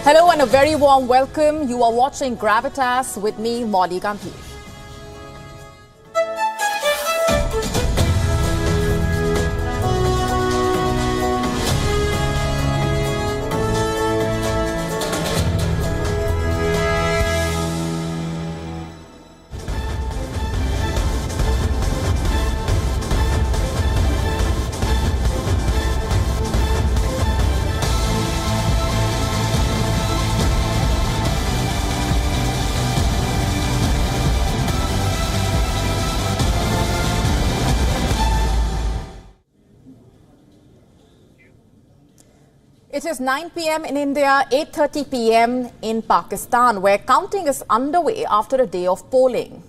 Hello and a very warm welcome. You are watching Gravitas with me, Molly Gandhi. It is 9 p.m. in India, 8:30 p.m. in Pakistan, where counting is underway after a day of polling.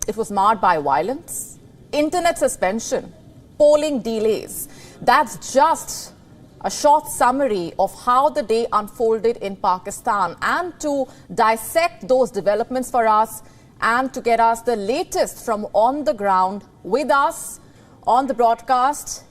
It was marred by violence, internet suspension, polling delays. That's just a short summary of how the day unfolded in Pakistan. And to dissect those developments for us and to get us the latest from on the ground, with us on the broadcast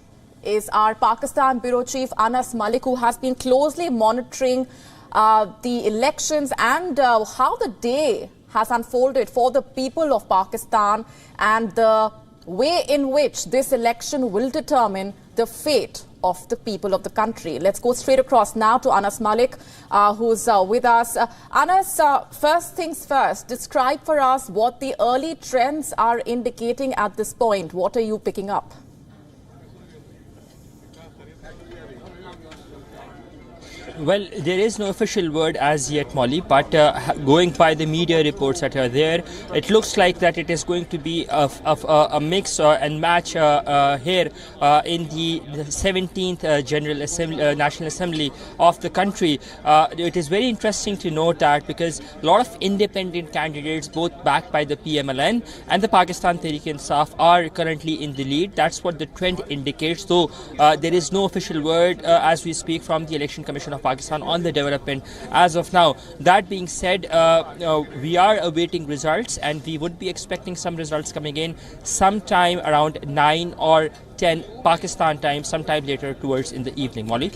is our Pakistan Bureau Chief Anas Malik, who has been closely monitoring the elections and how the day has unfolded for the people of Pakistan and the way in which this election will determine the fate of the people of the country. Let's go straight across now to Anas Malik, who's with us. Anas, first things first, describe for us what the early trends are indicating at this point. What are you picking up? Well, there is no official word as yet, Molly, but going by the media reports that are there, it looks like that it is going to be a mix and match here in the 17th General Assembly, National Assembly of the country. It is very interesting to note that because a lot of independent candidates, both backed by the PMLN and the Pakistan Tehreek-e-Insaf, are currently in the lead. That's what the trend indicates, though there is no official word as we speak from the Election Commission of Pakistan on the development as of now. That being said, we are awaiting results and we would be expecting some results coming in sometime around 9 or 10 Pakistan time, sometime later towards in the evening. Molly?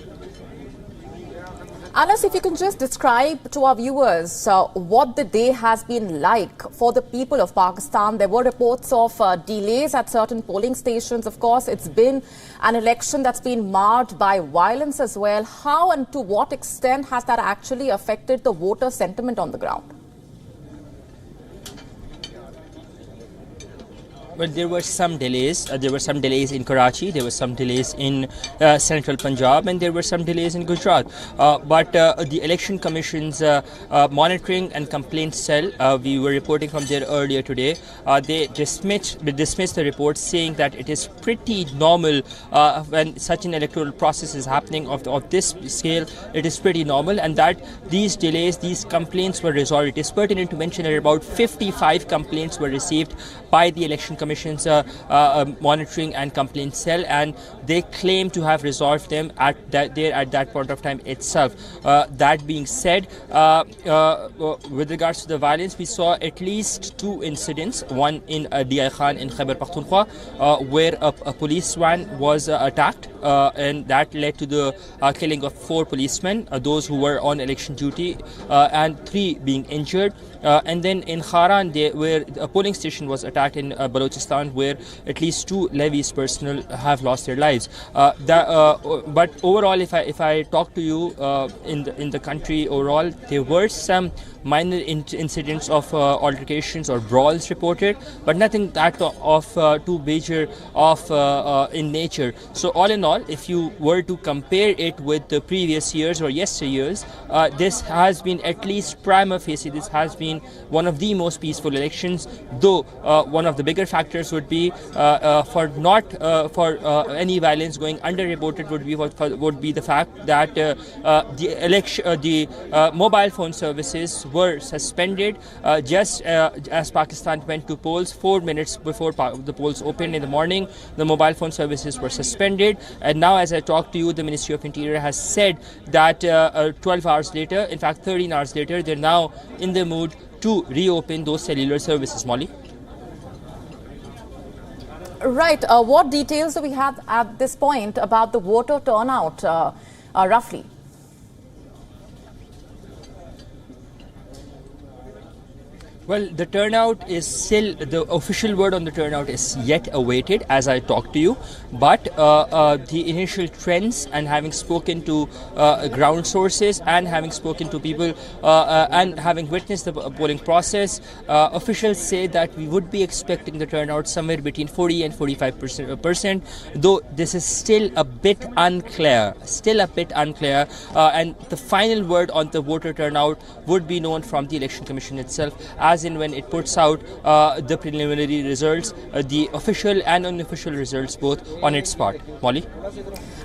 Anas, if you can just describe to our viewers what the day has been like for the people of Pakistan. There were reports of delays at certain polling stations. Of course, it's been an election that's been marred by violence as well. How and to what extent has that actually affected the voter sentiment on the ground? Well, there were some delays. There were some delays in Karachi, there were some delays in central Punjab, and there were some delays in Gujarat. But the Election Commission's monitoring and complaints cell, we were reporting from there earlier today, they dismissed the report, saying that it is pretty normal when such an electoral process is happening of this scale. It is pretty normal, and that these delays, these complaints were resolved. It is pertinent to mention that about 55 complaints were received by the Election Commission's monitoring and complaint cell, and they claim to have resolved them at that point of time itself. That being said, with regards to the violence, we saw at least 2 incidents. One in Diyai Khan in Khyber Pakhtunkhwa, where a police van was attacked, and that led to the killing of 4 policemen, those who were on election duty, and 3 being injured. And then in Kharan, where a polling station was attacked in Balochistan, where at least 2 levies personnel have lost their lives. But overall, if I talk to you in the country overall, there were some minor incidents of altercations or brawls reported, but nothing that of too major in nature. So all in all, if you were to compare it with the previous years or yesteryears, this has been, at least prima facie, this has been one of the most peaceful elections, though one of the bigger factors would be for any violence going underreported would be the fact that the mobile phone services were suspended just as Pakistan went to polls. 4 minutes before the polls opened in the morning, the mobile phone services were suspended, and now as I talk to you, the Ministry of Interior has said that 12 hours later, in fact 13 hours later, they're now in the mood to reopen those cellular services. Molly? Right. What details do we have at this point about the voter turnout, roughly? Well, the turnout is still, the official word on the turnout is yet awaited as I talk to you. But the initial trends, and having spoken to ground sources and having spoken to people and having witnessed the polling process, officials say that we would be expecting the turnout somewhere between 40 and 45%, though this is still a bit unclear, and the final word on the voter turnout would be known from the Election Commission itself, as in when it puts out the preliminary results, the official and unofficial results both on its part. Molly?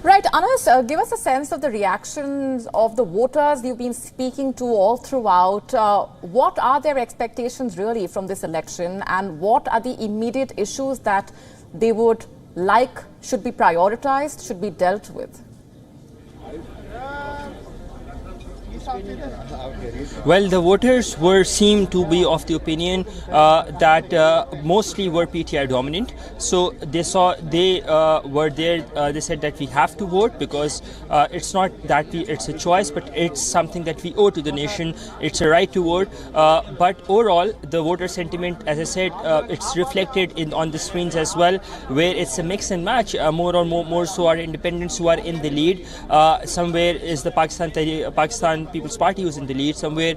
Right, Anas, give us a sense of the reactions of the voters you've been speaking to all throughout. What are their expectations really from this election, and what are the immediate issues that they would like should be prioritized, should be dealt with? Well, the voters seemed to be of the opinion that mostly were PTI dominant. So they were there. They said that we have to vote because it's not that it's a choice, but it's something that we owe to the nation. It's a right to vote. But overall, the voter sentiment, as I said, it's reflected on the screens as well, where it's a mix and match. More so are independents who are in the lead. Somewhere is the Pakistan People's Party who's in the lead. Somewhere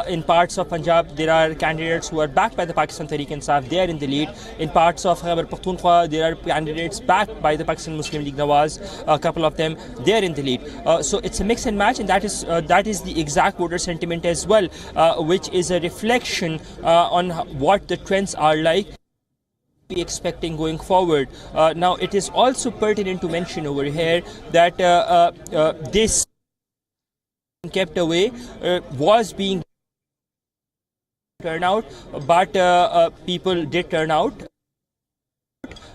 in parts of Punjab, there are candidates who are backed by the Pakistan Tehreek-e-Insaf. They are in the lead. In parts of Khyber Pakhtunkhwa, there are candidates backed by the Pakistan Muslim League Nawaz. A couple of them, they are in the lead. So it's a mix and match, and that is the exact voter sentiment as well, which is a reflection on what the trends are like. Be expecting going forward. Now, it is also pertinent to mention over here that this kept away was being turnout, but people did turn out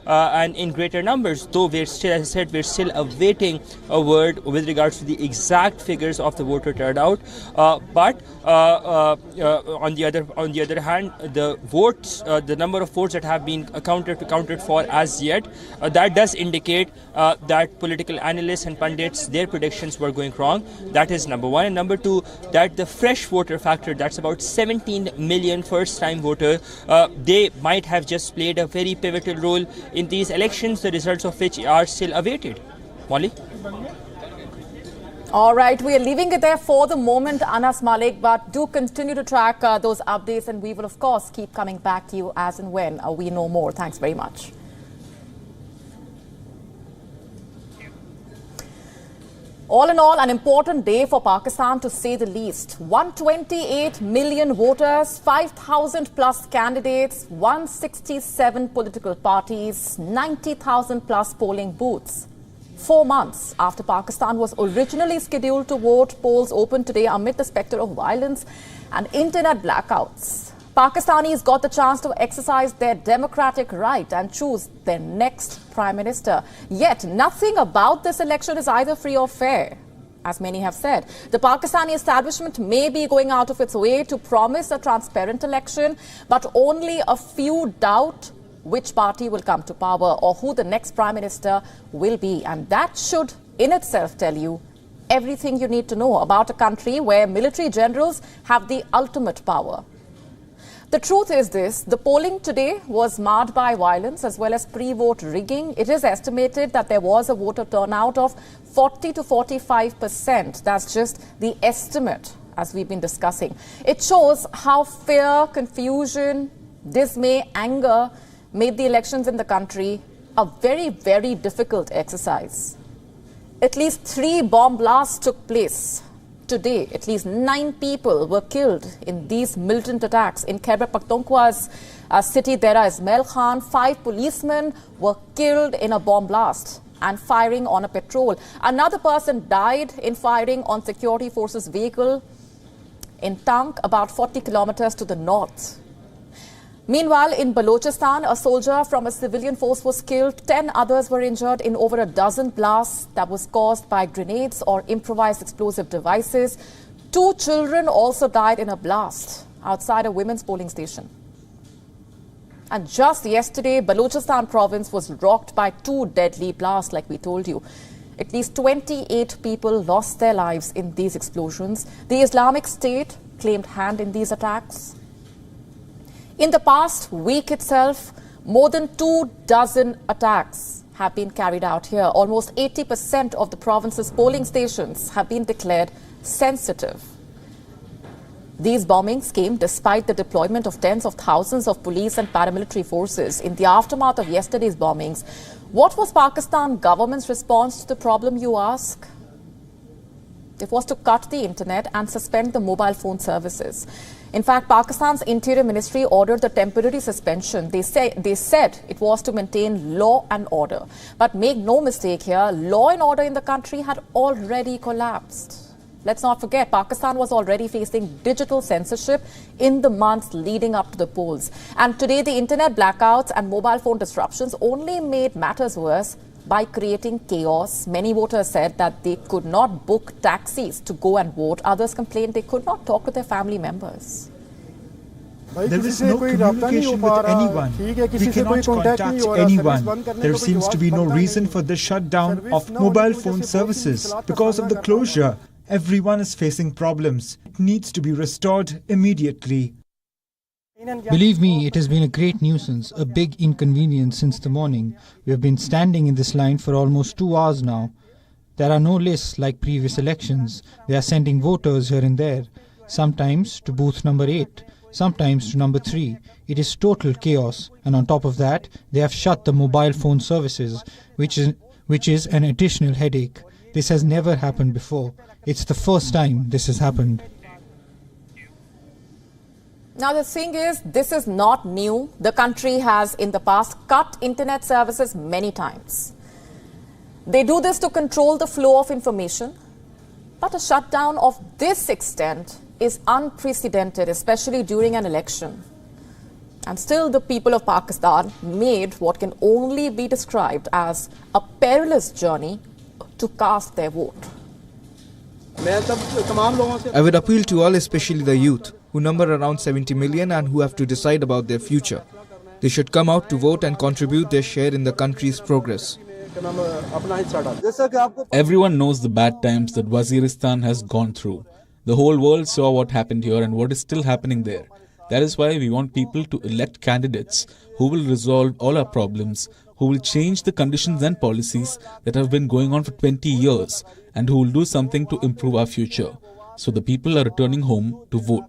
and in greater numbers, though we're still, as I said, we're still awaiting a word with regards to the exact figures of the voter turnout. But on the other hand, the votes, the number of votes that have been accounted for as yet, that does indicate that political analysts and pundits, their predictions were going wrong. That is number one. And number two, that the fresh voter factor, that's about 17 million first-time voters, they might have just played a very pivotal role in these elections, the results of which are still awaited. Molly? All right, we are leaving it there for the moment, Anas Malik, but do continue to track those updates, and we will, of course, keep coming back to you as and when we know more. Thanks very much. All in all, an important day for Pakistan, to say the least. 128 million voters, 5,000 plus candidates, 167 political parties, 90,000 plus polling booths. 4 months after Pakistan was originally scheduled to vote, polls opened today amid the spectre of violence and internet blackouts. Pakistanis got the chance to exercise their democratic right and choose their next Prime Minister. Yet, nothing about this election is either free or fair, as many have said. The Pakistani establishment may be going out of its way to promise a transparent election, but only a few doubt which party will come to power or who the next Prime Minister will be. And that should in itself tell you everything you need to know about a country where military generals have the ultimate power. The truth is this: the polling today was marred by violence as well as pre-vote rigging. It is estimated that there was a voter turnout of 40 to 45%. That's just the estimate, as we've been discussing. It shows how fear, confusion, dismay, anger made the elections in the country a very, very difficult exercise. At least 3 bomb blasts took place. Today, at least 9 people were killed in these militant attacks. In Khyber Pakhtunkhwa's city, Dera Ismail Khan, 5 policemen were killed in a bomb blast and firing on a patrol. Another person died in firing on security forces' vehicle in Tank, about 40 kilometers to the north. Meanwhile, in Balochistan, a soldier from a civilian force was killed. 10 others were injured in over a dozen blasts that was caused by grenades or improvised explosive devices. 2 children also died in a blast outside a women's polling station. And just yesterday, Balochistan province was rocked by 2 deadly blasts, like we told you. At least 28 people lost their lives in these explosions. The Islamic State claimed hand in these attacks. In the past week itself, more than 24 attacks have been carried out here. Almost 80% of the province's polling stations have been declared sensitive. These bombings came despite the deployment of tens of thousands of police and paramilitary forces in the aftermath of yesterday's bombings. What was Pakistan government's response to the problem, you ask? It was to cut the internet and suspend the mobile phone services. In fact, Pakistan's Interior Ministry ordered the temporary suspension. They said it was to maintain law and order. But make no mistake here, law and order in the country had already collapsed. Let's not forget, Pakistan was already facing digital censorship in the months leading up to the polls. And today, the internet blackouts and mobile phone disruptions only made matters worse by creating chaos. Many voters said that they could not book taxis to go and vote. Others complained they could not talk to their family members. There is no communication with anyone. We cannot contact anyone. There seems to be no reason for the shutdown of mobile phone services. Because of the closure, everyone is facing problems. It needs to be restored immediately. Believe me, it has been a great nuisance, a big inconvenience since the morning. We have been standing in this line for almost 2 hours now. There are no lists like previous elections. They are sending voters here and there, sometimes to booth number 8, sometimes to number 3. It is total chaos, and on top of that, they have shut the mobile phone services, which is an additional headache. This has never happened before. It's the first time this has happened. Now, the thing is, this is not new. The country has in the past cut internet services many times. They do this to control the flow of information. But a shutdown of this extent is unprecedented, especially during an election. And still, the people of Pakistan made what can only be described as a perilous journey to cast their vote. I would appeal to all, especially the youth, who number around 70 million and who have to decide about their future. They should come out to vote and contribute their share in the country's progress. Everyone knows the bad times that Waziristan has gone through. The whole world saw what happened here and what is still happening there. That is why we want people to elect candidates who will resolve all our problems, who will change the conditions and policies that have been going on for 20 years and who will do something to improve our future. So the people are returning home to vote.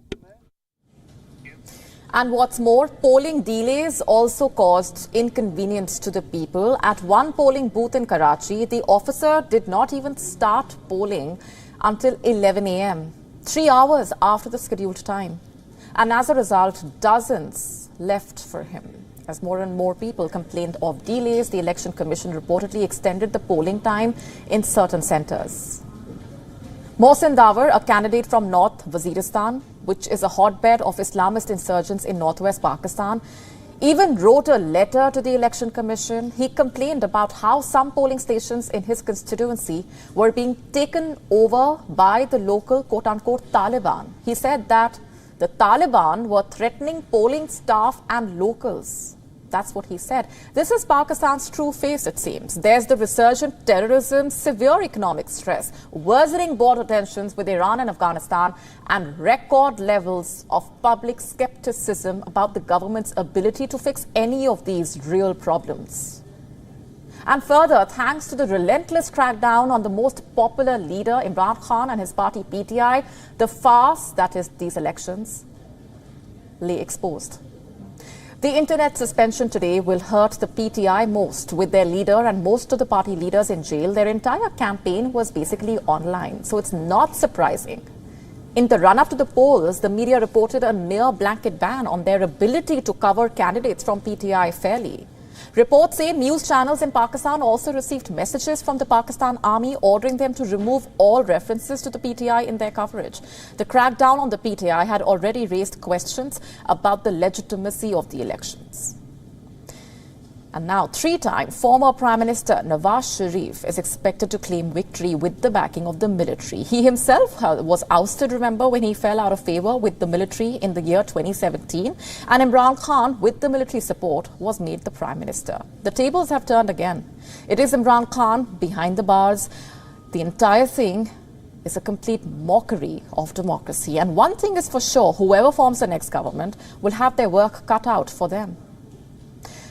And what's more, polling delays also caused inconvenience to the people. At one polling booth in Karachi, the officer did not even start polling until 11 a.m., 3 hours after the scheduled time. And as a result, dozens left for him. As more and more people complained of delays, the Election Commission reportedly extended the polling time in certain centres. Mohsin Dawar, a candidate from North Waziristan, which is a hotbed of Islamist insurgents in northwest Pakistan, even wrote a letter to the Election Commission. He complained about how some polling stations in his constituency were being taken over by the local quote-unquote Taliban. He said that the Taliban were threatening polling staff and locals. That's what he said. This is Pakistan's true face, it seems. There's the resurgent terrorism, severe economic stress, worsening border tensions with Iran and Afghanistan, and record levels of public skepticism about the government's ability to fix any of these real problems. And further, thanks to the relentless crackdown on the most popular leader, Imran Khan, and his party PTI, the farce that is these elections lay exposed. The internet suspension today will hurt the PTI most, with their leader and most of the party leaders in jail. Their entire campaign was basically online, so it's not surprising. In the run-up to the polls, the media reported a near-blanket ban on their ability to cover candidates from PTI fairly. Reports say news channels in Pakistan also received messages from the Pakistan Army ordering them to remove all references to the PTI in their coverage. The crackdown on the PTI had already raised questions about the legitimacy of the elections. And now, three-time former Prime Minister Nawaz Sharif is expected to claim victory with the backing of the military. He himself was ousted, remember, when he fell out of favor with the military in the year 2017. And Imran Khan, with the military support, was made the Prime Minister. The tables have turned again. It is Imran Khan behind the bars. The entire thing is a complete mockery of democracy. And one thing is for sure, whoever forms the next government will have their work cut out for them.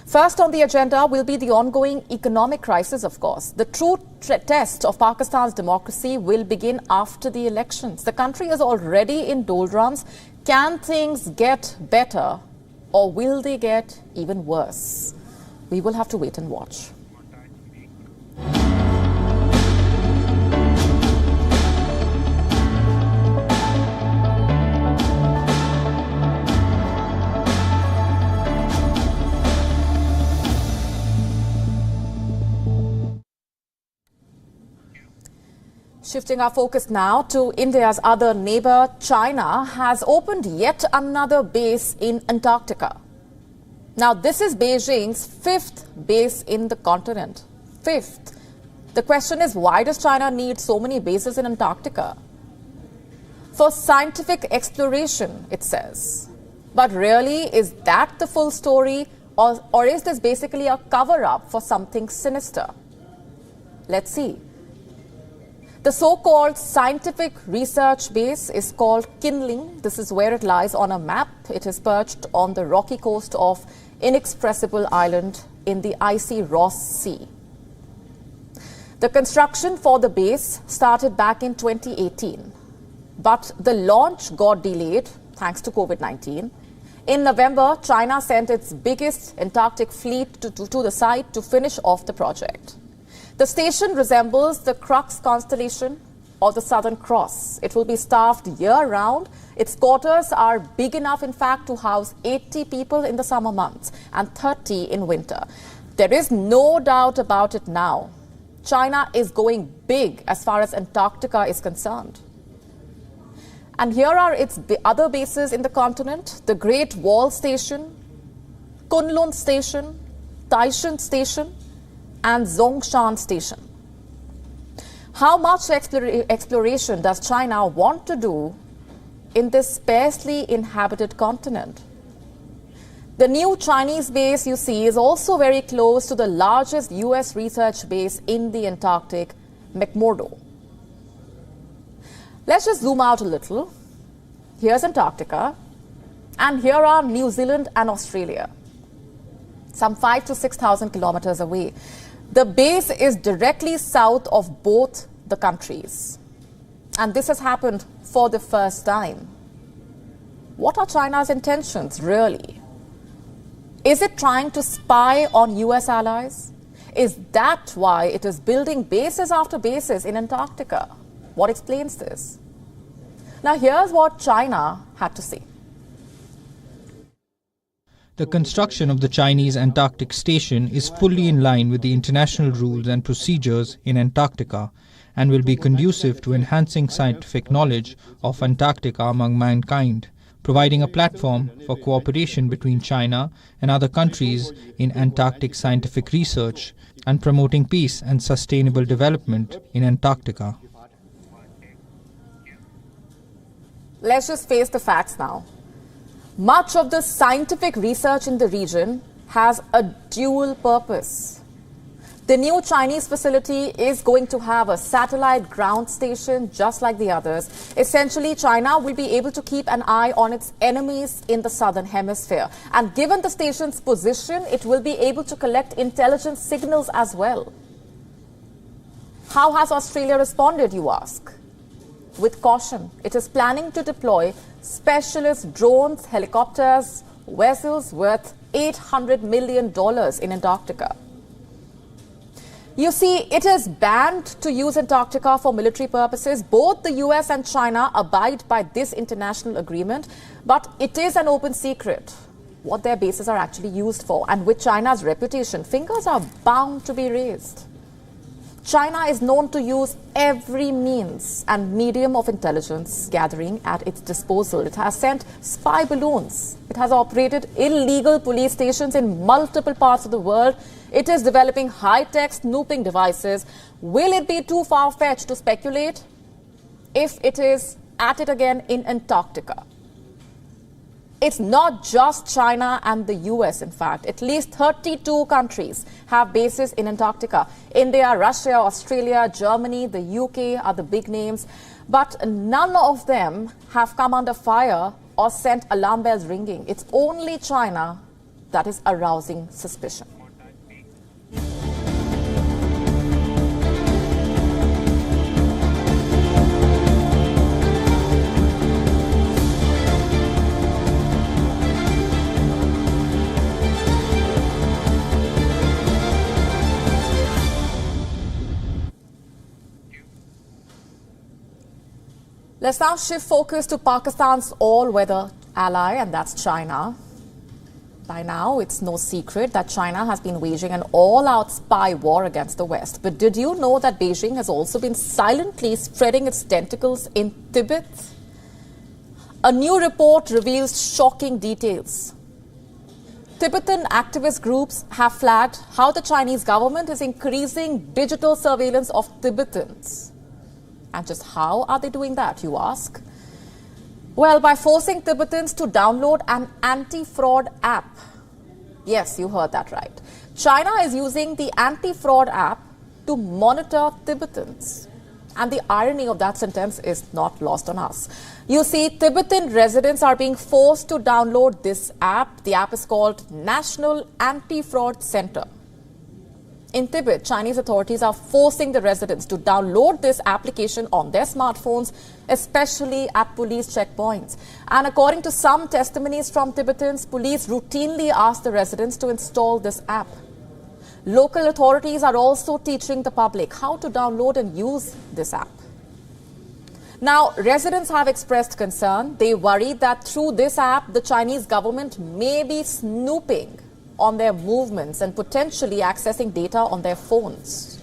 First on the agenda will be the ongoing economic crisis, of course. The true test of Pakistan's democracy will begin after the elections. The country is already in doldrums. Can things get better, or will they get even worse? We will have to wait and watch. Shifting our focus now to India's other neighbor, China has opened yet another base in Antarctica. Now, this is Beijing's fifth base in the continent. Fifth. The question is, why does China need so many bases in Antarctica? For scientific exploration, it says. But really, is that the full story, or is this basically a cover-up for something sinister? Let's see. The so-called scientific research base is called Kinling. This is where it lies on a map. It is perched on the rocky coast of Inexpressible Island in the icy Ross Sea. The construction for the base started back in 2018, but the launch got delayed thanks to COVID-19. In November, China sent its biggest Antarctic fleet to the site to finish off the project. The station resembles the Crux constellation or the Southern Cross. It will be staffed year-round. Its quarters are big enough, in fact, to house 80 people in the summer months and 30 in winter. There is no doubt about it now. China is going big as far as Antarctica is concerned. And here are its other bases in the continent: the Great Wall Station, Kunlun Station, Taishan Station, and Zhongshan Station. How much exploration does China want to do in this sparsely inhabited continent? The new Chinese base, you see, is also very close to the largest US research base in the Antarctic, McMurdo. Let's just zoom out a little. Here's Antarctica, and here are New Zealand and Australia, some 5,000 to 6,000 kilometers away. The base is directly south of both the countries. And this has happened for the first time. What are China's intentions, really? Is it trying to spy on US allies? Is that why it is building bases after bases in Antarctica? What explains this? Now, here's what China had to say. The construction of the Chinese Antarctic Station is fully in line with the international rules and procedures in Antarctica and will be conducive to enhancing scientific knowledge of Antarctica among mankind, providing a platform for cooperation between China and other countries in Antarctic scientific research and promoting peace and sustainable development in Antarctica. Let's just face the facts now. Much of the scientific research in the region has a dual purpose. The new Chinese facility is going to have a satellite ground station just like the others. Essentially, China will be able to keep an eye on its enemies in the southern hemisphere. And given the station's position, it will be able to collect intelligence signals as well. How has Australia responded, you ask? With caution. It is planning to deploy specialist drones, helicopters, vessels worth $800 million in Antarctica. You see, it is banned to use Antarctica for military purposes. Both the US and China abide by this international agreement, but it is an open secret what their bases are actually used for. And with China's reputation, fingers are bound to be raised. China is known to use every means and medium of intelligence gathering at its disposal. It has sent spy balloons. It has operated illegal police stations in multiple parts of the world. It is developing high-tech snooping devices. Will it be too far-fetched to speculate if it is at it again in Antarctica? It's not just China and the US, in fact. At least 32 countries have bases in Antarctica. India, Russia, Australia, Germany, the UK are the big names. But none of them have come under fire or sent alarm bells ringing. It's only China that is arousing suspicion. Let's now shift focus to Pakistan's all-weather ally, and that's China. By now, it's no secret that China has been waging an all-out spy war against the West. But did you know that Beijing has also been silently spreading its tentacles in Tibet? A new report reveals shocking details. Tibetan activist groups have flagged how the Chinese government is increasing digital surveillance of Tibetans. And just how are they doing that, you ask? Well, by forcing Tibetans to download an anti-fraud app. Yes, you heard that right. China is using the anti-fraud app to monitor Tibetans. And the irony of that sentence is not lost on us. You see, Tibetan residents are being forced to download this app. The app is called National Anti-Fraud Center. In Tibet, Chinese authorities are forcing the residents to download this application on their smartphones, especially at police checkpoints. And according to some testimonies from Tibetans, police routinely ask the residents to install this app. Local authorities are also teaching the public how to download and use this app. Now, residents have expressed concern. They worry that through this app, the Chinese government may be snooping on their movements and potentially accessing data on their phones.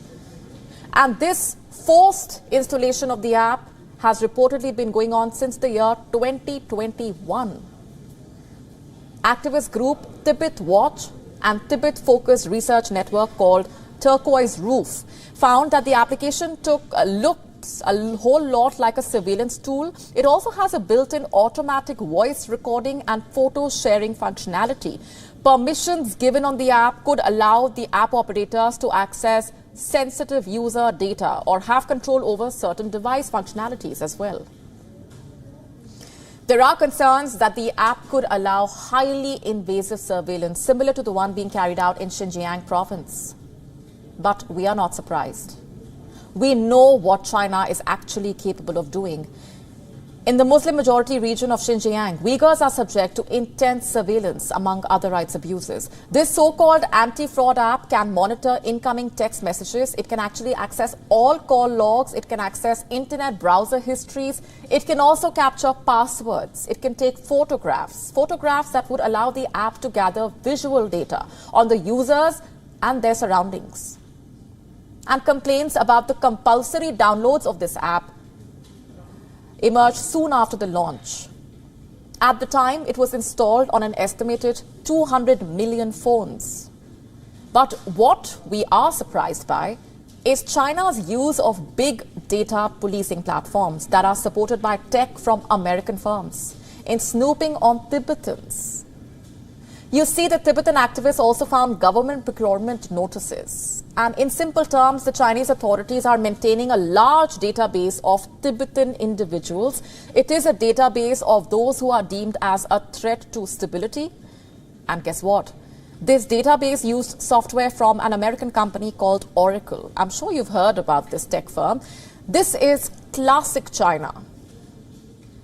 And this forced installation of the app has reportedly been going on since the year 2021. Activist group Tibet Watch and Tibet-focused research network called Turquoise Roof found that the application looks a whole lot like a surveillance tool. It also has a built-in automatic voice recording and photo sharing functionality. Permissions given on the app could allow the app operators to access sensitive user data or have control over certain device functionalities as well. There are concerns that the app could allow highly invasive surveillance similar to the one being carried out in Xinjiang province. But we are not surprised. We know what China is actually capable of doing. In the Muslim-majority region of Xinjiang, Uyghurs are subject to intense surveillance, among other rights abuses. This so-called anti-fraud app can monitor incoming text messages. It can actually access all call logs. It can access internet browser histories. It can also capture passwords. It can take photographs that would allow the app to gather visual data on the users and their surroundings. And complaints about the compulsory downloads of this app emerged soon after the launch. At the time, it was installed on an estimated 200 million phones. But what we are surprised by is China's use of big data policing platforms that are supported by tech from American firms in snooping on Tibetans. You see, the Tibetan activists also found government procurement notices. And in simple terms, the Chinese authorities are maintaining a large database of Tibetan individuals. It is a database of those who are deemed as a threat to stability. And guess what? This database used software from an American company called Oracle. I'm sure you've heard about this tech firm. This is classic China.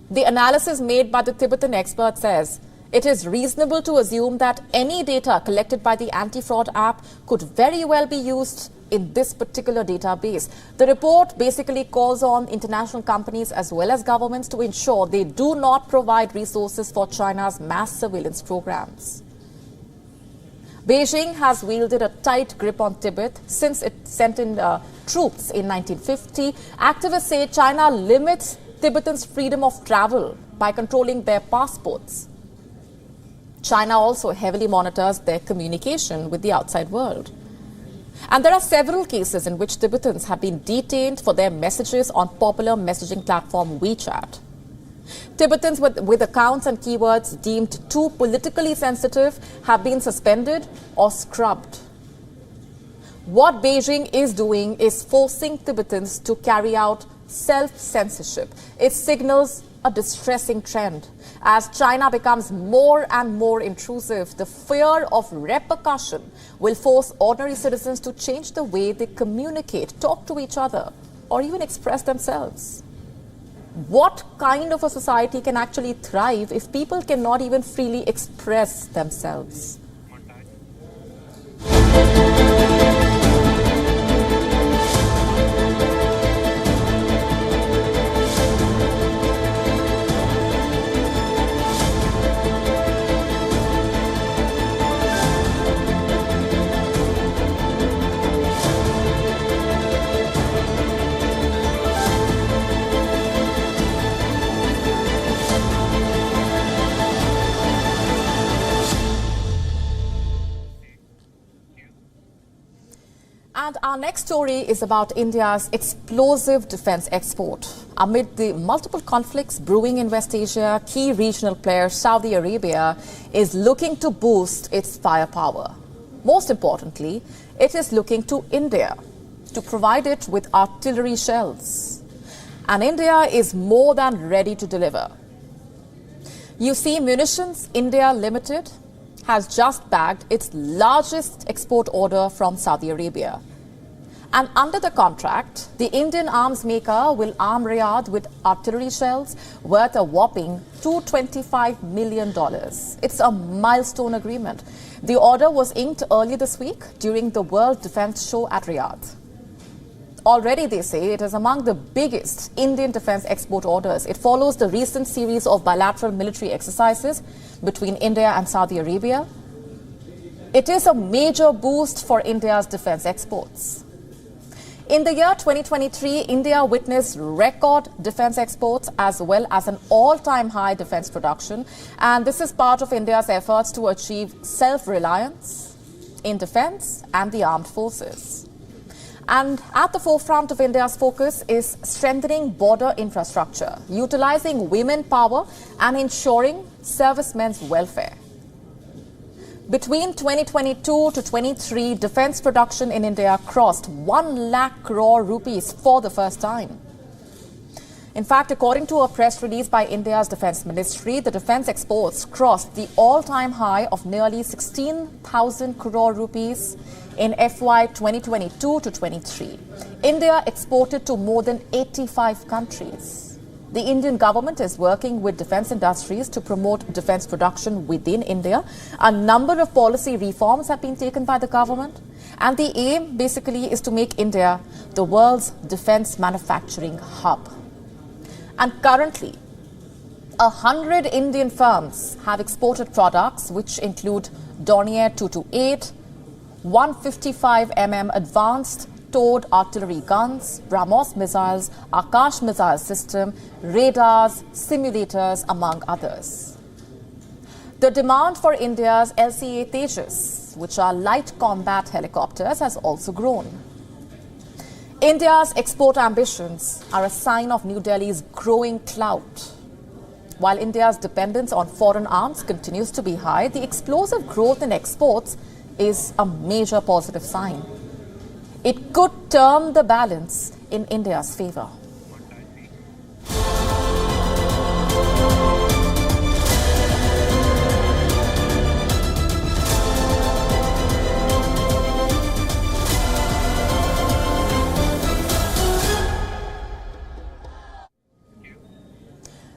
The analysis made by the Tibetan expert says it is reasonable to assume that any data collected by the anti-fraud app could very well be used in this particular database. The report basically calls on international companies as well as governments to ensure they do not provide resources for China's mass surveillance programs. Beijing has wielded a tight grip on Tibet since it sent in troops in 1950. Activists say China limits Tibetans' freedom of travel by controlling their passports. China also heavily monitors their communication with the outside world. And there are several cases in which Tibetans have been detained for their messages on popular messaging platform WeChat. Tibetans with accounts and keywords deemed too politically sensitive have been suspended or scrubbed. What Beijing is doing is forcing Tibetans to carry out self-censorship. It signals a distressing trend. As China becomes more and more intrusive, the fear of repercussion will force ordinary citizens to change the way they communicate, talk to each other, or even express themselves. What kind of a society can actually thrive if people cannot even freely express themselves? And our next story is about India's explosive defense export. Amid the multiple conflicts brewing in West Asia, key regional player Saudi Arabia is looking to boost its firepower. Most importantly, it is looking to India to provide it with artillery shells. And India is more than ready to deliver. You see, Munitions India Limited has just bagged its largest export order from Saudi Arabia. And under the contract, the Indian arms maker will arm Riyadh with artillery shells worth a whopping $225 million. It's a milestone agreement. The order was inked earlier this week during the World Defense Show at Riyadh. Already, they say, it is among the biggest Indian defense export orders. It follows the recent series of bilateral military exercises between India and Saudi Arabia. It is a major boost for India's defense exports. In the year 2023, India witnessed record defense exports as well as an all-time high defense production. And this is part of India's efforts to achieve self-reliance in defense and the armed forces. And at the forefront of India's focus is strengthening border infrastructure, utilizing women power and ensuring servicemen's welfare. Between 2022 to 23, defense production in India crossed 1 lakh crore rupees for the first time. In fact, according to a press release by India's Defense Ministry, the defense exports crossed the all-time high of nearly 16,000 crore rupees in FY 2022 to 23. India exported to more than 85 countries. The Indian government is working with defense industries to promote defense production within India. A number of policy reforms have been taken by the government, and the aim basically is to make India the world's defense manufacturing hub. And currently, 100 Indian firms have exported products which include Dornier 228, 155mm advanced towed artillery guns, BrahMos missiles, Akash missile system, radars, simulators, among others. The demand for India's LCA Tejas, which are light combat helicopters, has also grown. India's export ambitions are a sign of New Delhi's growing clout. While India's dependence on foreign arms continues to be high, the explosive growth in exports is a major positive sign. It could turn the balance in India's favor.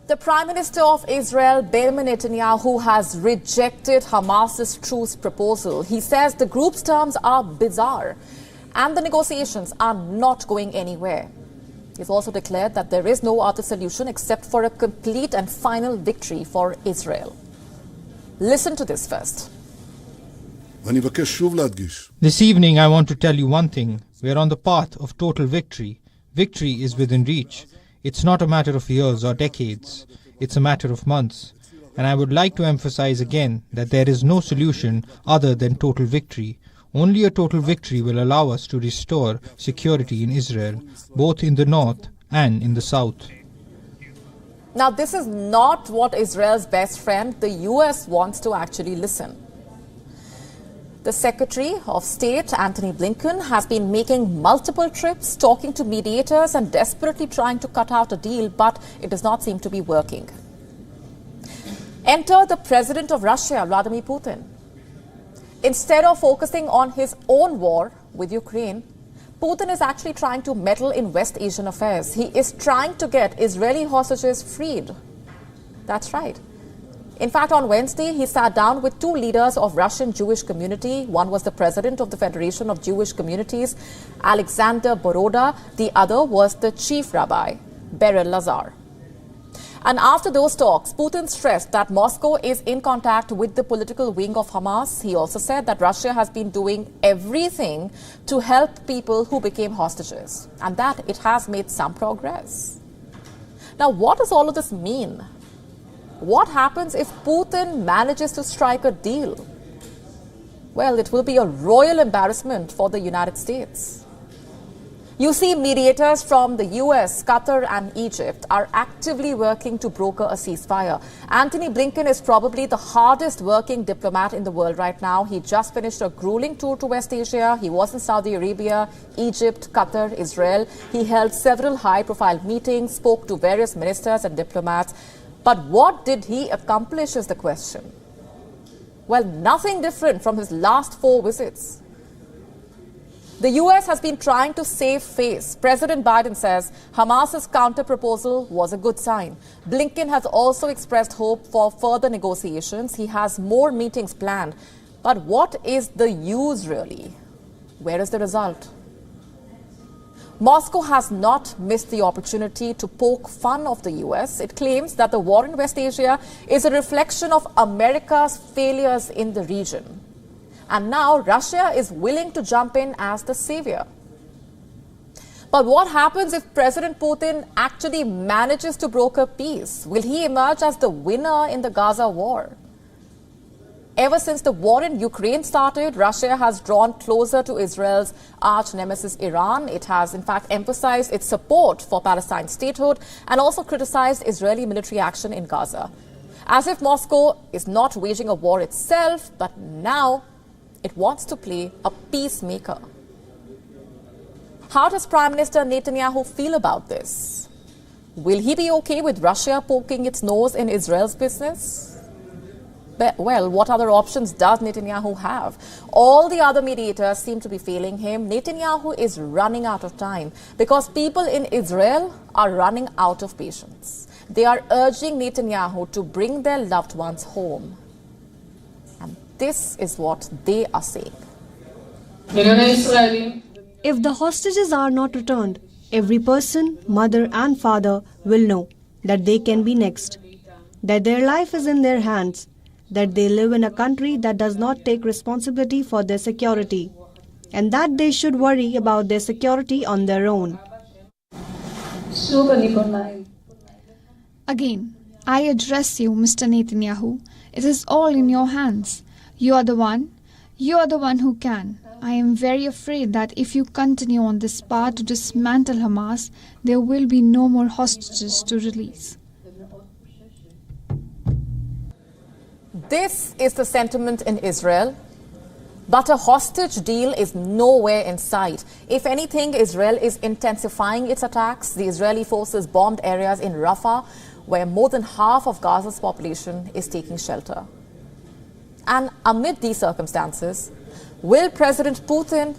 The Prime Minister of Israel, Benjamin Netanyahu, has rejected Hamas's truce proposal. He says the group's terms are bizarre and the negotiations are not going anywhere. He's also declared that there is no other solution except for a complete and final victory for Israel. Listen to this first. This evening, I want to tell you one thing. We are on the path of total victory. Victory is within reach. It's not a matter of years or decades. It's a matter of months. And I would like to emphasize again that there is no solution other than total victory. Only a total victory will allow us to restore security in Israel, both in the north and in the south. Now, this is not what Israel's best friend, the US, wants to actually listen. The Secretary of State, Antony Blinken, has been making multiple trips, talking to mediators and desperately trying to cut out a deal, but it does not seem to be working. Enter the President of Russia, Vladimir Putin. Instead of focusing on his own war with Ukraine, Putin is actually trying to meddle in West Asian affairs. He is trying to get Israeli hostages freed. That's right. In fact, on Wednesday, he sat down with two leaders of Russian Jewish community. One was the president of the Federation of Jewish Communities, Alexander Boroda. The other was the chief rabbi, Beryl Lazar. And after those talks, Putin stressed that Moscow is in contact with the political wing of Hamas. He also said that Russia has been doing everything to help people who became hostages and that it has made some progress. Now, what does all of this mean? What happens if Putin manages to strike a deal? Well, it will be a royal embarrassment for the United States. You see, mediators from the US, Qatar and Egypt are actively working to broker a ceasefire. Antony Blinken is probably the hardest working diplomat in the world right now. He just finished a grueling tour to West Asia. He was in Saudi Arabia, Egypt, Qatar, Israel. He held several high-profile meetings, spoke to various ministers and diplomats. But what did he accomplish is the question. Well, nothing different from his last 4 visits. The US has been trying to save face. President Biden says Hamas's counter-proposal was a good sign. Blinken has also expressed hope for further negotiations. He has more meetings planned. But what is the use really? Where is the result? Moscow has not missed the opportunity to poke fun of the US. It claims that the war in West Asia is a reflection of America's failures in the region. And now Russia is willing to jump in as the savior. But what happens if President Putin actually manages to broker peace? Will he emerge as the winner in the Gaza war? Ever since the war in Ukraine started, Russia has drawn closer to Israel's arch nemesis Iran. It has, in fact, emphasized its support for Palestine's statehood and also criticized Israeli military action in Gaza. As if Moscow is not waging a war itself, but now it wants to play a peacemaker. How does Prime Minister Netanyahu feel about this? Will he be okay with Russia poking its nose in Israel's business? Well, what other options does Netanyahu have? All the other mediators seem to be failing him. Netanyahu is running out of time because people in Israel are running out of patience. They are urging Netanyahu to bring their loved ones home. And this is what they are saying. If the hostages are not returned, every person, mother and father will know that they can be next, that their life is in their hands, that they live in a country that does not take responsibility for their security, and that they should worry about their security on their own. Again, I address you, Mr. Netanyahu. It is all in your hands. You are the one who can. I am very afraid that if you continue on this path to dismantle Hamas, there will be no more hostages to release. This is the sentiment in Israel, but a hostage deal is nowhere in sight. If anything, Israel is intensifying its attacks. The Israeli forces bombed areas in Rafah, where more than half of Gaza's population is taking shelter. And amid these circumstances, will President Putin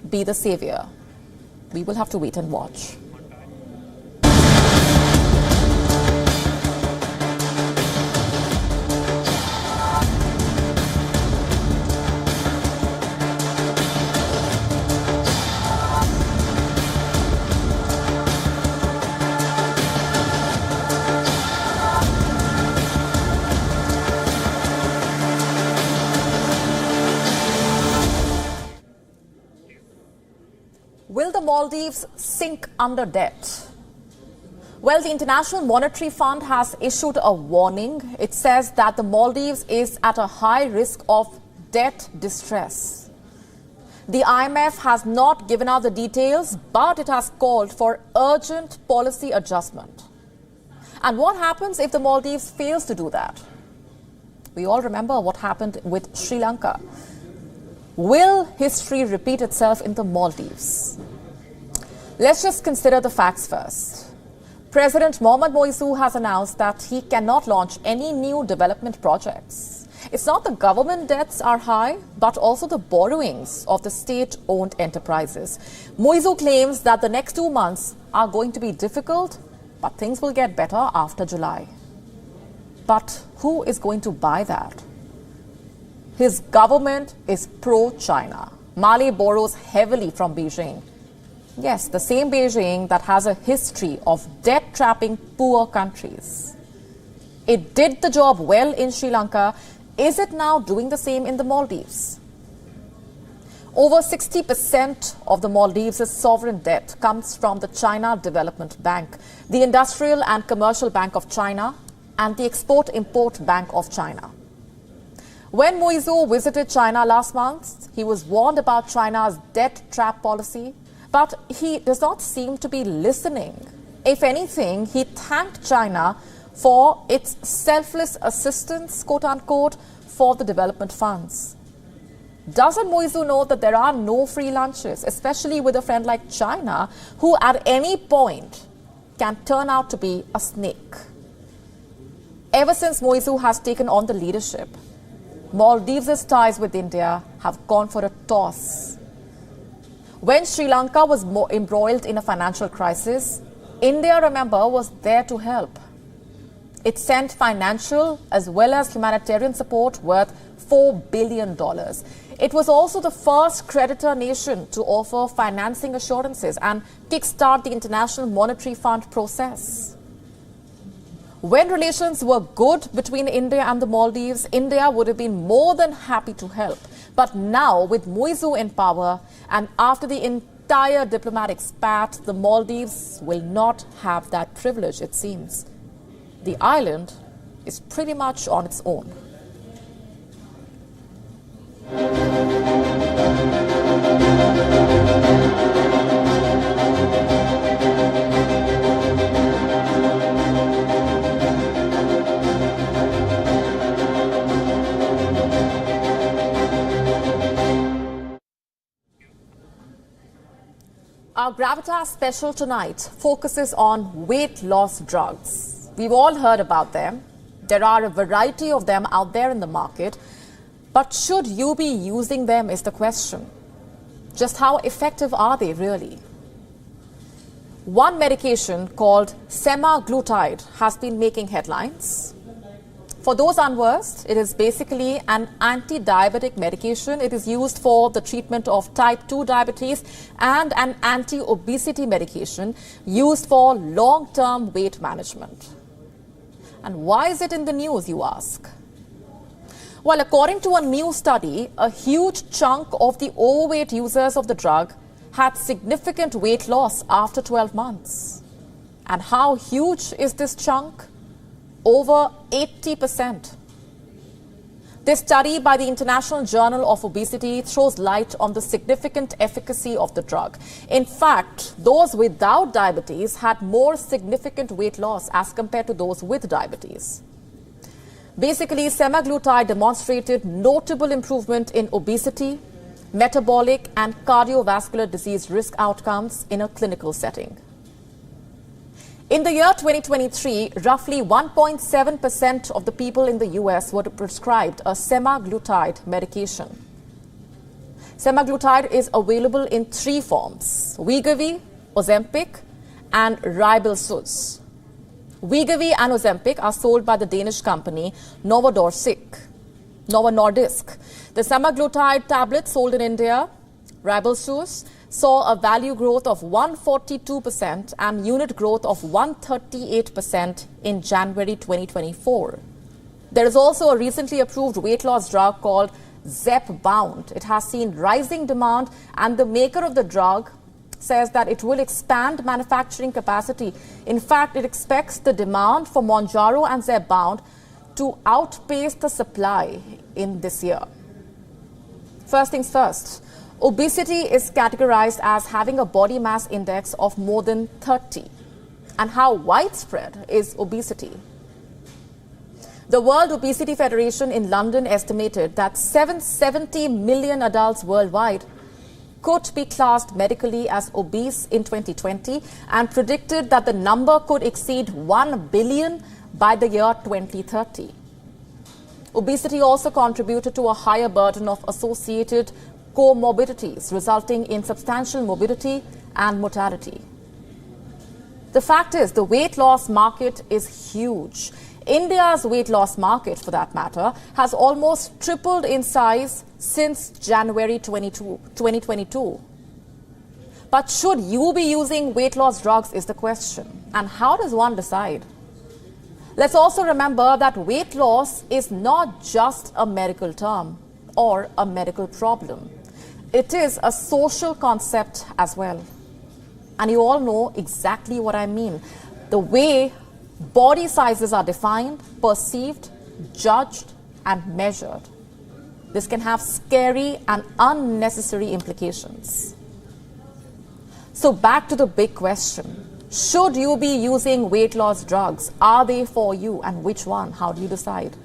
be the savior? We will have to wait and watch. Will the Maldives sink under debt? Well, the International Monetary Fund has issued a warning. It says that the Maldives is at a high risk of debt distress. The IMF has not given out the details, but it has called for urgent policy adjustment. And what happens if the Maldives fails to do that? We all remember what happened with Sri Lanka. Will history repeat itself in the Maldives? Let's just consider the facts first. President Mohamed Moizu has announced that he cannot launch any new development projects. It's not the government debts are high, but also the borrowings of the state-owned enterprises. Moizu claims that the next 2 months are going to be difficult, but things will get better after July. But who is going to buy that? His government is pro-China. Mali borrows heavily from Beijing. Yes, the same Beijing that has a history of debt-trapping poor countries. It did the job well in Sri Lanka. Is it now doing the same in the Maldives? Over 60% of the Maldives' sovereign debt comes from the China Development Bank, the Industrial and Commercial Bank of China, and the Export-Import Bank of China. When Moizu visited China last month, he was warned about China's debt trap policy, but he does not seem to be listening. If anything, he thanked China for its selfless assistance, quote-unquote, for the development funds. Doesn't Moizu know that there are no free lunches, especially with a friend like China, who at any point can turn out to be a snake? Ever since Moizu has taken on the leadership, Maldives' ties with India have gone for a toss. When Sri Lanka was embroiled in a financial crisis, India, remember, was there to help. It sent financial as well as humanitarian support worth $4 billion. It was also the first creditor nation to offer financing assurances and kickstart the International Monetary Fund process. When relations were good between India and the Maldives, India would have been more than happy to help. But now, with Moizu in power and after the entire diplomatic spat, the Maldives will not have that privilege, it seems. The island is pretty much on its own. Our Gravitas special tonight focuses on weight loss drugs. We've all heard about them. There are a variety of them out there in the market. But should you be using them is the question. Just how effective are they really? One medication called semaglutide has been making headlines. For those unversed, it is basically an anti-diabetic medication. It is used for the treatment of type 2 diabetes and an anti-obesity medication used for long-term weight management. And why is it in the news, you ask? Well, according to a new study, a huge chunk of the overweight users of the drug had significant weight loss after 12 months. And how huge is this chunk? Over 80%. This study by the International Journal of Obesity throws light on the significant efficacy of the drug. In fact, those without diabetes had more significant weight loss as compared to those with diabetes. Basically, semaglutide demonstrated notable improvement in obesity, metabolic and cardiovascular disease risk outcomes in a clinical setting. In the year 2023, roughly 1.7% of the people in the US were prescribed a semaglutide medication. Semaglutide is available in 3 forms: Wegovy, Ozempic, and Ribelsus. Wegovy and Ozempic are sold by the Danish company Novo Nordisk. The semaglutide tablet sold in India, Ribelsus, saw a value growth of 142% and unit growth of 138% in January 2024. There is also a recently approved weight loss drug called Zepbound. It has seen rising demand, and the maker of the drug says that it will expand manufacturing capacity. In fact, it expects the demand for Mounjaro and Zepbound to outpace the supply in this year. First things first. Obesity is categorized as having a body mass index of more than 30. And how widespread is obesity? The World Obesity Federation in London estimated that 770 million adults worldwide could be classed medically as obese in 2020 and predicted that the number could exceed 1 billion by the year 2030. Obesity also contributed to a higher burden of associated comorbidities, resulting in substantial morbidity and mortality. The fact is, the weight loss market is huge. India's weight loss market, for that matter, has almost tripled in size since January 2022. But should you be using weight loss drugs is the question. And how does one decide? Let's also remember that weight loss is not just a medical term or a medical problem. It is a social concept as well. And you all know exactly what I mean. The way body sizes are defined, perceived, judged, and measured. This can have scary and unnecessary implications. So back to the big question. Should you be using weight loss drugs? Are they for you? And which one? How do you decide?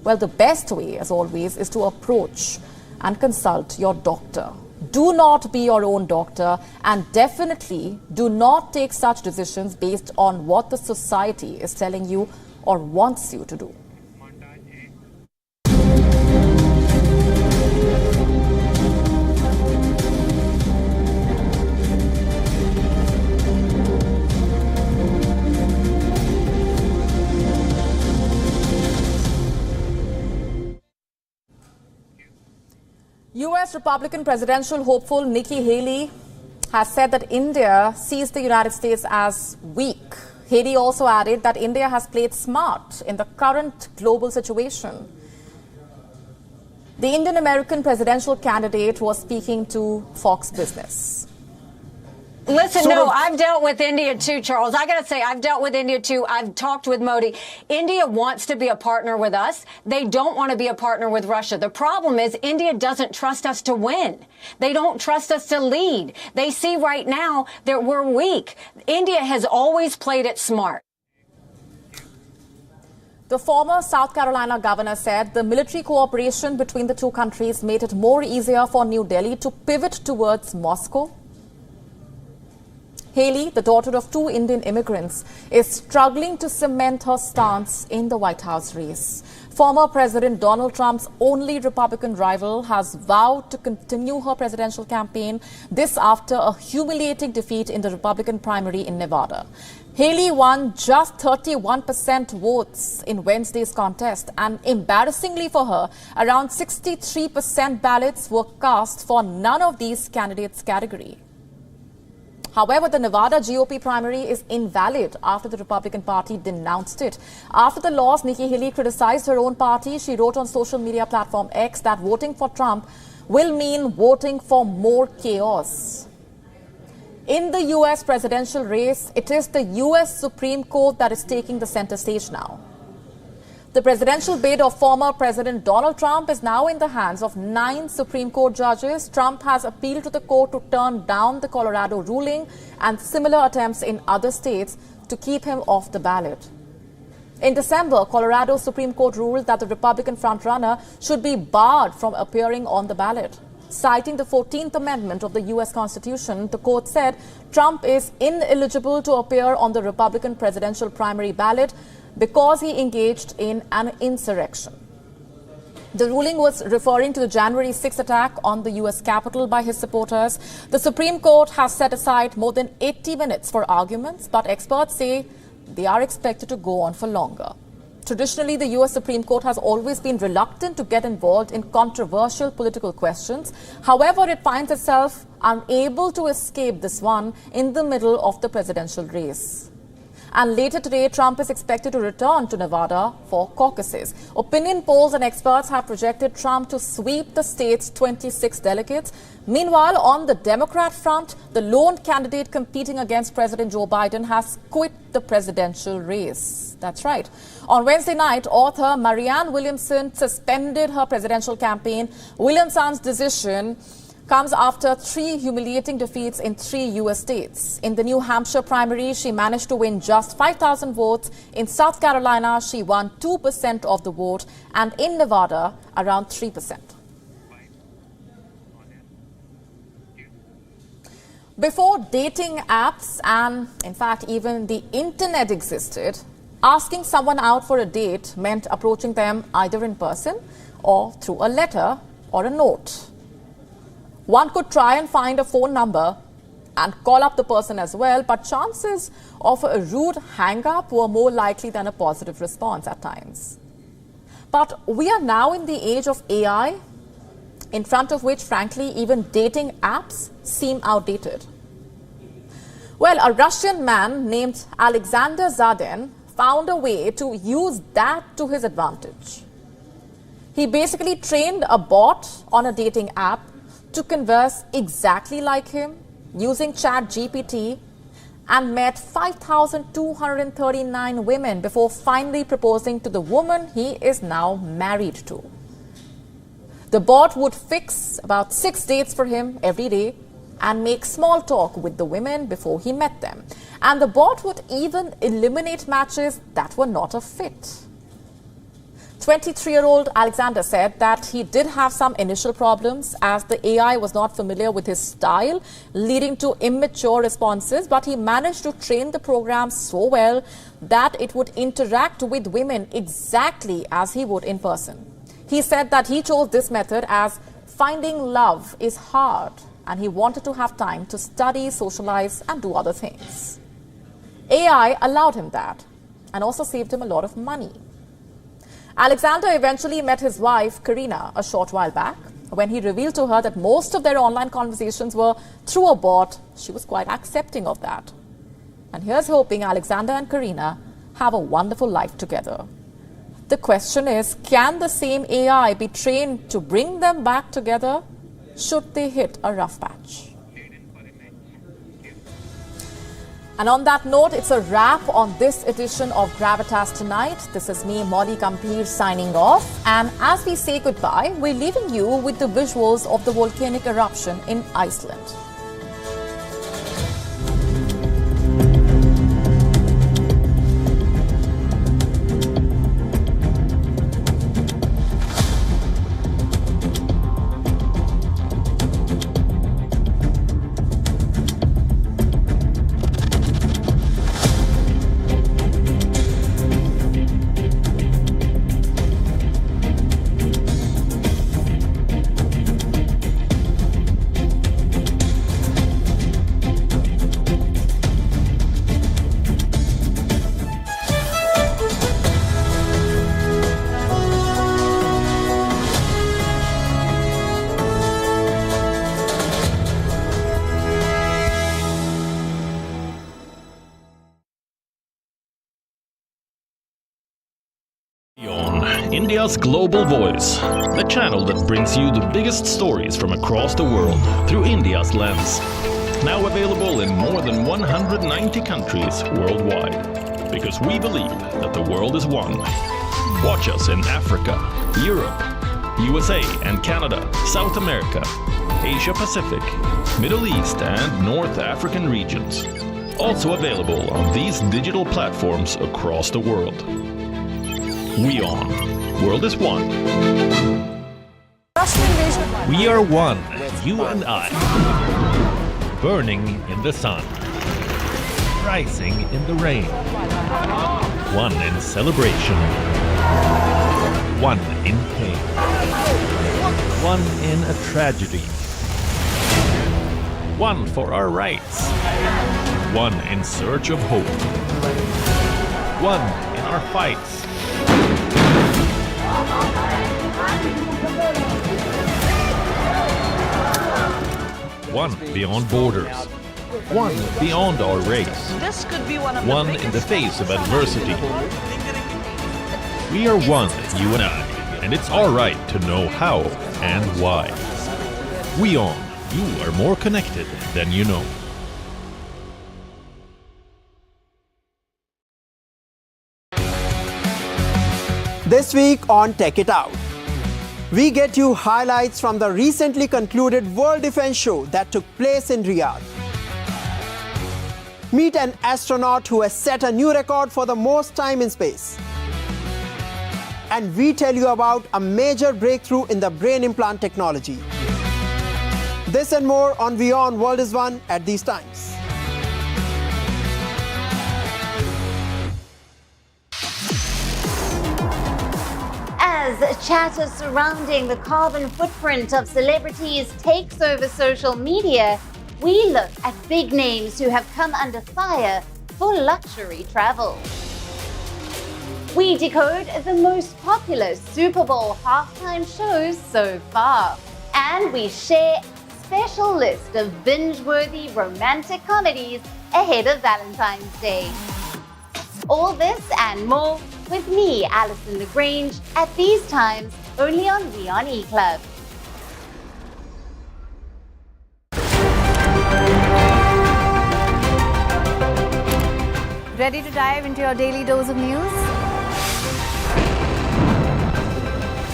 Well, the best way, as always, is to approach and consult your doctor. Do not be your own doctor, and definitely do not take such decisions based on what the society is telling you or wants you to do. U.S. Republican presidential hopeful Nikki Haley has said that India sees the United States as weak. Haley also added that India has played smart in the current global situation. The Indian-American presidential candidate was speaking to Fox Business. Listen, no, I've dealt with India too, Charles. I got to say, I've dealt with India too. I've talked with Modi. India wants to be a partner with us. They don't want to be a partner with Russia. The problem is India doesn't trust us to win. They don't trust us to lead. They see right now that we're weak. India has always played it smart. The former South Carolina governor said the military cooperation between the two countries made it more easier for New Delhi to pivot towards Moscow. Haley, the daughter of two Indian immigrants, is struggling to cement her stance in the White House race. Former President Donald Trump's only Republican rival has vowed to continue her presidential campaign, this after a humiliating defeat in the Republican primary in Nevada. Haley won just 31% votes in Wednesday's contest, and embarrassingly for her, around 63% ballots were cast for none of these candidates' category. However, the Nevada GOP primary is invalid after the Republican Party denounced it. After the loss, Nikki Haley criticized her own party. She wrote on social media platform X that voting for Trump will mean voting for more chaos. In the U.S. presidential race, it is the U.S. Supreme Court that is taking the center stage now. The presidential bid of former President Donald Trump is now in the hands of 9 Supreme Court judges. Trump has appealed to the court to turn down the Colorado ruling and similar attempts in other states to keep him off the ballot. In December, Colorado Supreme Court ruled that the Republican frontrunner should be barred from appearing on the ballot. Citing the 14th Amendment of the U.S. Constitution, the court said Trump is ineligible to appear on the Republican presidential primary ballot because he engaged in an insurrection. The ruling was referring to the January 6th attack on the U.S. Capitol by his supporters. The Supreme Court has set aside more than 80 minutes for arguments, but experts say they are expected to go on for longer. Traditionally, the U.S. Supreme Court has always been reluctant to get involved in controversial political questions. However, it finds itself unable to escape this one in the middle of the presidential race. And later today, Trump is expected to return to Nevada for caucuses. Opinion polls and experts have projected Trump to sweep the state's 26 delegates. Meanwhile, on the Democrat front, the lone candidate competing against President Joe Biden has quit the presidential race. That's right. On Wednesday night, author Marianne Williamson suspended her presidential campaign. Williamson's decision comes after 3 humiliating defeats in 3 U.S. states. In the New Hampshire primary, she managed to win just 5,000 votes. In South Carolina, she won 2% of the vote, and in Nevada, around 3%. Before dating apps and, in fact, even the internet existed, asking someone out for a date meant approaching them either in person or through a letter or a note. One could try and find a phone number and call up the person as well, but chances of a rude hang-up were more likely than a positive response at times. But we are now in the age of AI, in front of which, frankly, even dating apps seem outdated. Well, a Russian man named Alexander Zadin found a way to use that to his advantage. He basically trained a bot on a dating app to converse exactly like him using ChatGPT and met 5,239 women before finally proposing to the woman he is now married to. The bot would fix about 6 dates for him every day and make small talk with the women before he met them. And the bot would even eliminate matches that were not a fit. 23-year-old Alexander said that he did have some initial problems as the AI was not familiar with his style, leading to immature responses, but he managed to train the program so well that it would interact with women exactly as he would in person. He said that he chose this method as finding love is hard, and he wanted to have time to study, socialize, and do other things. AI allowed him that and also saved him a lot of money. Alexander eventually met his wife, Karina, a short while back. When he revealed to her that most of their online conversations were through a bot, she was quite accepting of that. And here's hoping Alexander and Karina have a wonderful life together. The question is, can the same AI be trained to bring them back together should they hit a rough patch? And on that note, it's a wrap on this edition of Gravitas Tonight. This is me, Molly Kampir, signing off. And as we say goodbye, we're leaving you with the visuals of the volcanic eruption in Iceland. WION, India's global voice, the channel that brings you the biggest stories from across the world through India's lens. Now available in more than 190 countries worldwide, because we believe that the world is one. Watch us in Africa, Europe, USA and Canada, South America, Asia Pacific, Middle East and North African regions. Also available on these digital platforms across the world. WION. World is one. We are one, you and I. Burning in the sun. Rising in the rain. One in celebration. One in pain. One in a tragedy. One for our rights. One in search of hope. One in our fights. One beyond borders. One beyond our race. This could be one in the face of adversity. We are one, you and I, and it's our right to know how and why. WION, you are more connected than you know. This week on Take It Out. We get you highlights from the recently concluded World Defense Show that took place in Riyadh. Meet an astronaut who has set a new record for the most time in space. And we tell you about a major breakthrough in the brain implant technology. This and more on WION World is One at these times. As chatter surrounding the carbon footprint of celebrities takes over social media, we look at big names who have come under fire for luxury travel. We decode the most popular Super Bowl halftime shows so far, and we share a special list of binge-worthy romantic comedies ahead of Valentine's Day. All this and more with me, Alison Lagrange, at these times only on WION eClub. Ready to dive into your daily dose of news?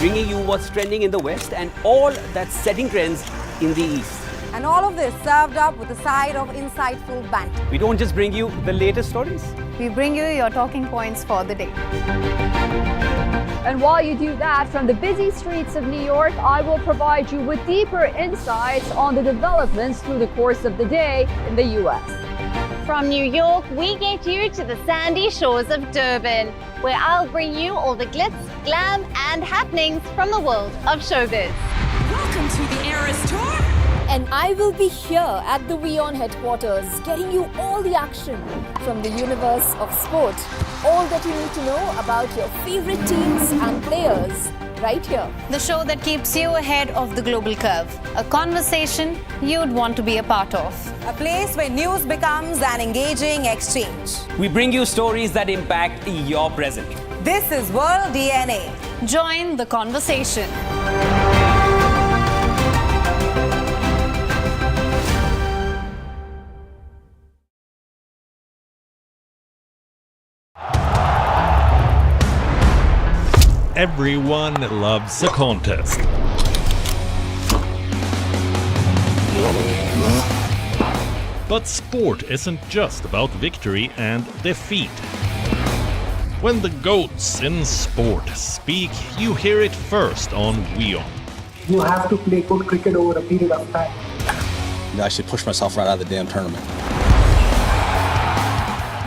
Bringing you what's trending in the West and all that's setting trends in the East. And all of this served up with a side of insightful banter. We don't just bring you the latest stories. We bring you your talking points for the day. And while you do that, from the busy streets of New York, I will provide you with deeper insights on the developments through the course of the day in the U.S. From New York, we get you to the sandy shores of Durban, where I'll bring you all the glitz, glam, and happenings from the world of showbiz. Welcome to the Eras Tour. And I will be here at the WION headquarters, getting you all the action from the universe of sport. All that you need to know about your favorite teams and players, right here. The show that keeps you ahead of the global curve. A conversation you'd want to be a part of. A place where news becomes an engaging exchange. We bring you stories that impact your present. This is World DNA. Join the conversation. Everyone loves a contest. But sport isn't just about victory and defeat. When the GOATs in sport speak, you hear it first on WION. You have to play good cricket over a period of time. I should push myself right out of the damn tournament.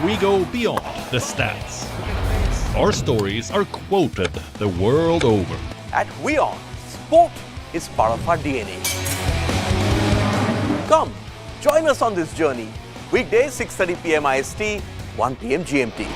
We go beyond the stats. Our stories are quoted the world over. At WION, sport is part of our DNA. Come, join us on this journey. Weekdays 6:30 p.m. IST, 1 p.m. GMT.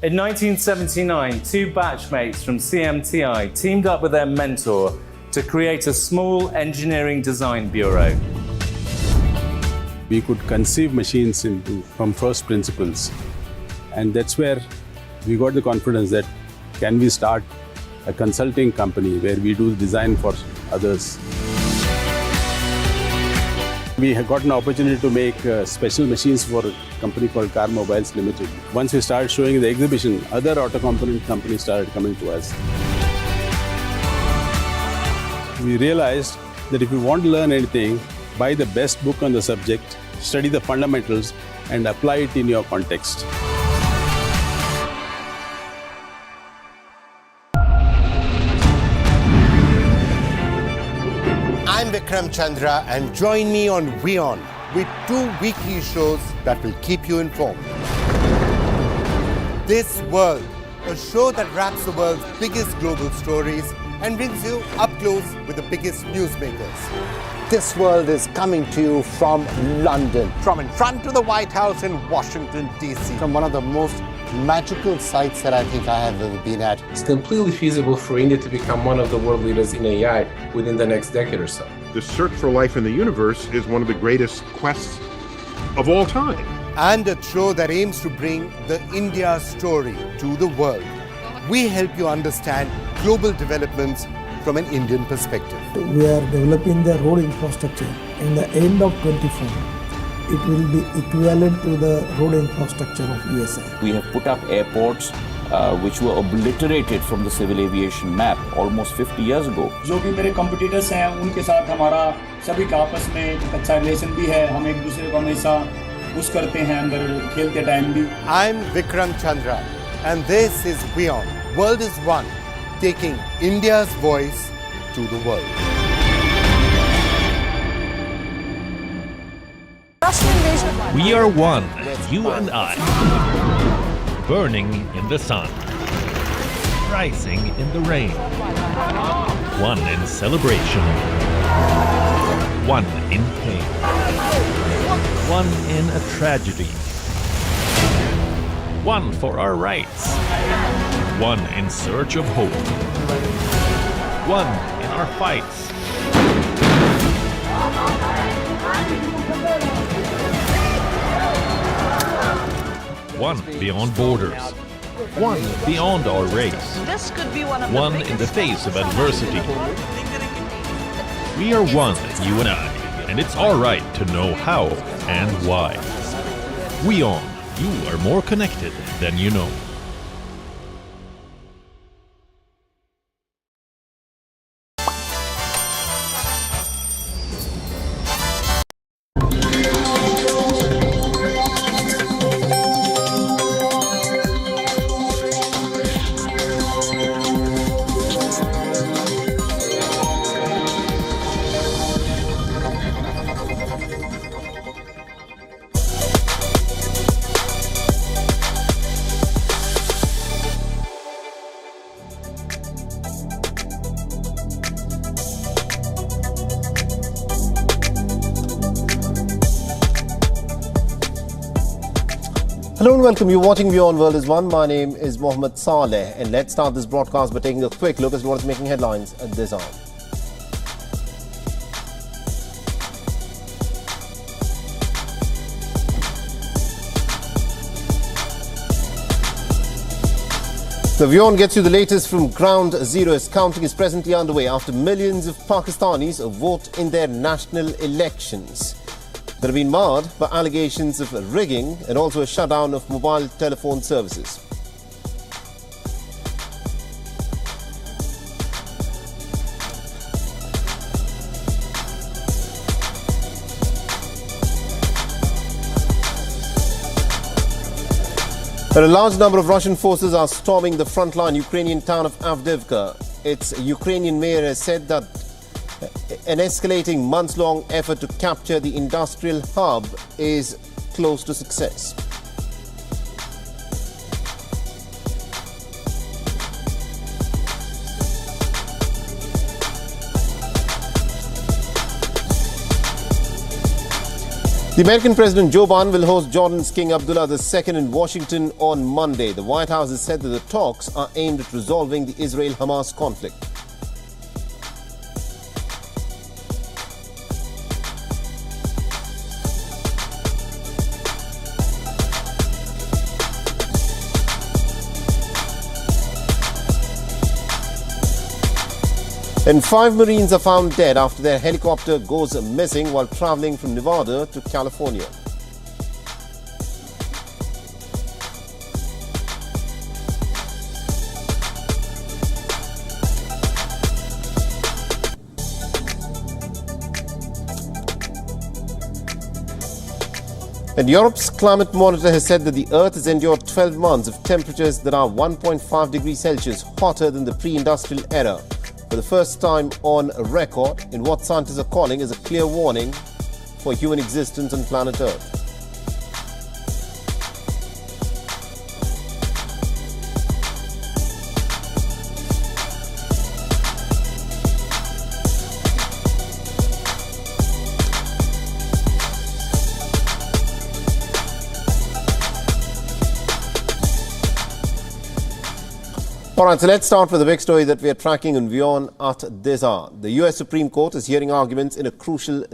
In 1979, two batchmates from CMTI teamed up with their mentor to create a small engineering design bureau. We could conceive machines from first principles, and that's where we got the confidence that can we start a consulting company where we do design for others. We have got an opportunity to make special machines for a company called Car Mobiles Limited. Once we started showing in the exhibition, other auto component companies started coming to us. We realized that if you want to learn anything, buy the best book on the subject, study the fundamentals, and apply it in your context. I'm Vikram Chandra, and join me on WION with 2 weekly shows that will keep you informed. This World, a show that wraps the world's biggest global stories and brings you up close with the biggest newsmakers. This World is coming to you from London, from in front of the White House in Washington, D.C., from one of the most magical sites that I think I have ever been at. It's completely feasible for India to become one of the world leaders in AI within the next decade or so. The search for life in the universe is one of the greatest quests of all time. And a show that aims to bring the India story to the world. We help you understand global developments from an Indian perspective. We are developing the road infrastructure. In the end of 24, it will be equivalent to the road infrastructure of USA. We have put up airports which were obliterated from the civil aviation map almost 50 years ago. जो भी मेरे competitors हैं उनके साथ हमारा सभी का आपस में एक अच्छा रिलेशन भी है. हम एक दूसरे को हमेशा पुश करते हैं अंदर खेलते टाइम भी. I'm Vikram Chandra, and this is WION. World is One, taking India's voice to the world. We are one, you and I. Burning in the sun. Rising in the rain. One in celebration. One in pain. One in a tragedy. One for our rights. One in search of hope. One in our fights. One beyond borders. One beyond our race. This could be one in the face of adversity. We are one, you and I, and it's our right to know how and why. WION, you are more connected than you know. Hello and welcome. You're watching WION World is One. My name is Mohammed Saleh, and let's start this broadcast by taking a quick look at what is making headlines at this hour. The WION gets you the latest from ground zero as counting is presently underway after millions of Pakistanis vote in their national elections that have been marred by allegations of rigging and also a shutdown of mobile telephone services. A large number of Russian forces are storming the frontline Ukrainian town of Avdiivka. Its Ukrainian mayor has said that an escalating months-long effort to capture the industrial hub is close to success. The American President Joe Biden will host Jordan's King Abdullah II in Washington on Monday. The White House has said that the talks are aimed at resolving the Israel-Hamas conflict. And 5 Marines are found dead after their helicopter goes missing while traveling from Nevada to California. And Europe's climate monitor has said that the Earth has endured 12 months of temperatures that are 1.5 degrees Celsius hotter than the pre-industrial era, for the first time on record, in what scientists are calling as a clear warning for human existence on planet Earth. All right, so let's start with the big story that we are tracking on WION at this hour. The US Supreme Court is hearing arguments in a crucial